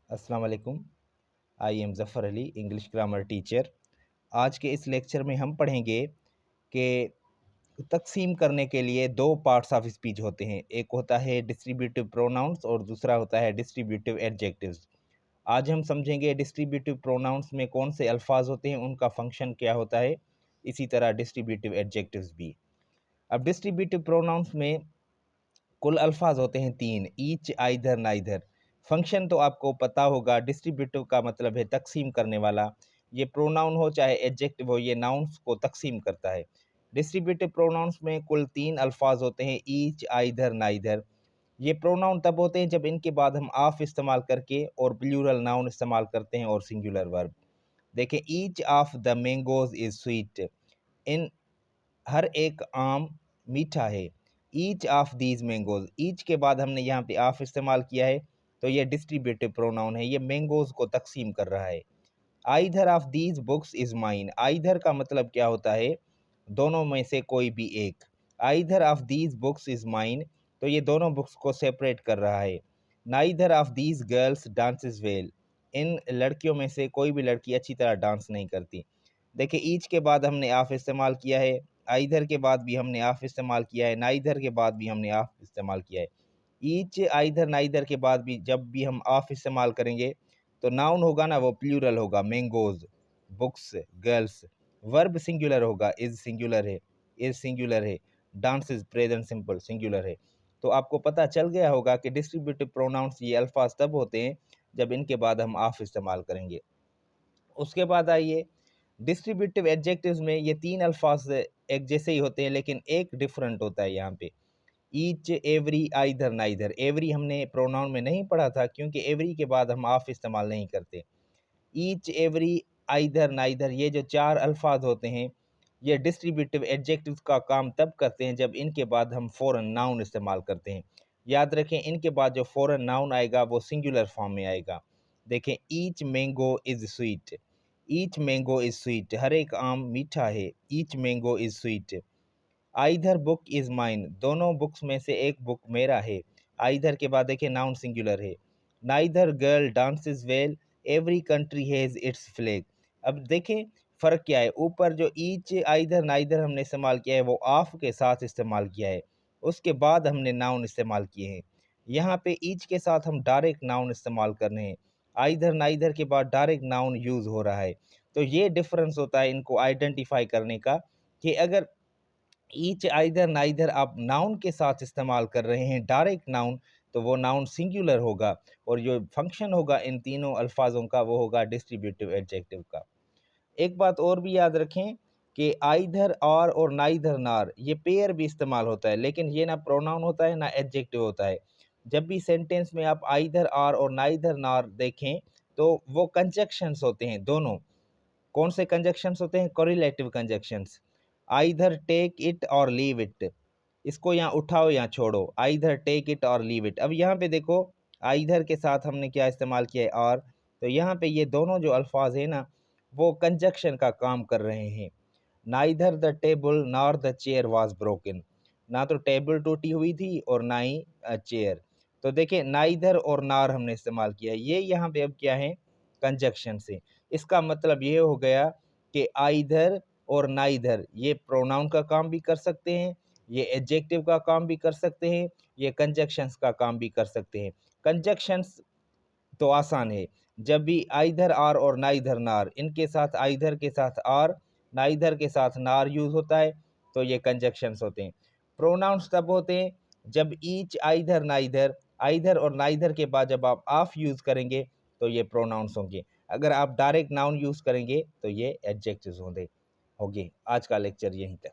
अस्सलाम वालेकुम। I am Zafar Ali, English grammar teacher. आज के इस लेक्चर में हम पढ़ेंगे कि तक़सीम करने के लिए दो पार्ट्स ऑफ स्पीच होते हैं। एक होता है डिस्ट्रीब्यूटिव प्रोनाउंस और दूसरा होता है डिस्ट्रीब्यूटिव एडजेक्टिव्स। आज हम समझेंगे डिस्ट्रीब्यूटिव प्रोनाउंस में कौन से अल्फाज होते हैं, उनका फंक्शन क्या होता है, इसी तरह डिस्ट्रीब्यूटिव एडजेक्टिव्स भी। अब डिस्ट्रीब्यूटिव प्रोनाउंस में कुल अल्फाज होते हैं तीन: ईच, आइदर, नाइदर। फंक्शन तो आपको पता होगा। डिस्ट्रीब्यूटिव का मतलब है तकसीम करने वाला। ये प्रोनाउन हो चाहे एडजेक्टिव हो, ये नाउन्स को तकसीम करता है। डिस्ट्रीब्यूटिव प्रोनाउंस में कुल तीन अल्फाज होते हैं: ईच, आइदर, नाइदर। ये प्रोनाउन तब होते हैं जब इनके बाद हम ऑफ इस्तेमाल करके और प्लूरल नाउन इस्तेमाल करते हैं और सिंगुलर वर्ब। देखें, each of the mangoes is sweet. इन हर एक आम मीठा है। Each of these mangoes, each के बाद हमने यहाँ पे ऑफ इस्तेमाल किया है, तो ये डिस्ट्रीब्यूटिव प्रोनाउन है, ये मैंगोज को तकसीम कर रहा है। Either of these books is mine, either का मतलब क्या होता है, दोनों में से कोई भी एक। Either of these books is mine, तो ये दोनों बुक्स को सेपरेट कर रहा है। Neither of these girls dances well, इन लड़कियों में से कोई भी लड़की अच्छी तरह डांस नहीं करती। देखिए, ईच के बाद हमने ऑफ इस्तेमाल किया है, आइदर के बाद भी हमने ऑफ इस्तेमाल किया है, नाइदर के बाद भी हमने ऑफ इस्तेमाल किया है। ईच, आइदर, नाइदर के बाद भी जब भी हम ऑफ इस्तेमाल करेंगे तो नाउन होगा ना, वो प्लूरल होगा, mangoes, books, girls. Verb singular होगा, इज सिंगुलर है, इज सिंगुलर है। डांसेस प्रेजेंट सिंपल सिंगुलर है। तो आपको पता चल गया होगा कि डिस्ट्रीब्यूटिव प्रोनाउंस ये अल्फाज तब होते हैं जब इनके बाद हम ऑफ इस्तेमाल करेंगे। उसके बाद आइए डिस्ट्रीब्यूटिव एडजेक्टिव्स में ये तीन अल्फाज एक जैसे ही होते हैं, लेकिन एक डिफरेंट होता है यहाँ पे। Each, every, either, neither. Every हमने प्रोनाउन में नहीं पढ़ा था क्योंकि एवरी के बाद हम ऑफ इस्तेमाल नहीं करते। ईच, एवरी, आइदर, नाइदर, ये जो चार अल्फाज होते हैं, ये डिस्ट्रीब्यूटिव एडजेक्टिव्स का काम तब करते हैं जब इनके बाद हम फ़ौरन नाउन इस्तेमाल करते हैं। याद रखें, इनके बाद जो फ़ौरन नाउन आएगा वो सिंगुलर फॉर्म में आएगा। देखें, each mango is sweet, each mango is sweet, हर एक आम मीठा है। Each mango is sweet. Either book is mine, दोनों बुक्स में से एक बुक मेरा है। आइदर के बाद देखिए नाउन सिंगुलर है। Neither girl dances well, every country has its flag. अब देखें फ़र्क क्या है, ऊपर जो ईच, आइदर, नाइदर हमने इस्तेमाल किया है वो ऑफ के साथ इस्तेमाल किया है, उसके बाद हमने नाउन इस्तेमाल किए हैं। यहाँ पे ईच के साथ हम डायरेक्ट नाउन इस्तेमाल कर रहे हैं, आइदर, नाइदर के बाद डायरेक्ट नाउन यूज़ हो रहा है। तो ये डिफरेंस होता है इनको आइडेंटिफाई करने का, कि अगर ईच, आइदर, नाइदर आप नाउन के साथ इस्तेमाल कर रहे हैं, डायरेक्ट नाउन, तो वो नाउन सिंगुलर होगा और जो फंक्शन होगा इन तीनों अल्फाजों का वो होगा डिस्ट्रीब्यूटिव एडजेक्टिव का। एक बात और भी याद रखें कि आइदर, और नाइदर, नार, ये पेयर भी इस्तेमाल होता है, लेकिन ये ना प्रोनाउन होता है ना एडजेक्टिव होता है। जब भी सेंटेंस में आप आइदर, और नाइदर, नार देखें तो वो कंजक्शंस होते हैं दोनों। कौन से कंजक्शंस होते हैं? Correlative conjunctions. Either take it or leave it, इसको यहाँ उठाओ या छोड़ो, either take it or leave it. अब यहाँ पे देखो, आइदर के साथ हमने क्या इस्तेमाल किया है? और। तो यहाँ पे ये दोनों जो अल्फाज है ना, वो कंजक्शन का काम कर रहे हैं। Neither the table nor the chair was broken, ना तो टेबल टूटी हुई थी और ना ही चेयर। तो देखिए, नाइदर और नार हमने इस्तेमाल किया है, ये यहाँ पे अब क्या है? कंजक्शन से। इसका मतलब ये हो गया कि आइदर और नाइदर ये प्रोनाउन का काम भी कर सकते हैं, ये एडजेक्टिव का काम भी कर सकते हैं, ये कंजक्शंस का काम भी कर सकते हैं। कंजक्शंस तो आसान है, जब भी आइदर आर और नाइदर नार, इनके साथ आइदर के साथ आर, नाइदर के साथ नार यूज होता है, तो ये कंजक्शंस होते हैं। प्रोनाउंस तब होते हैं जब ईच, आइदर, नाइदर, आइदर और नाइदर के बाद जब आप ऑफ यूज करेंगे तो ये प्रोनाउंस होंगे। अगर आप डायरेक्ट नाउन यूज करेंगे तो ये एडजेक्टिव्स होंगे। आज का लेक्चर यहीं तक।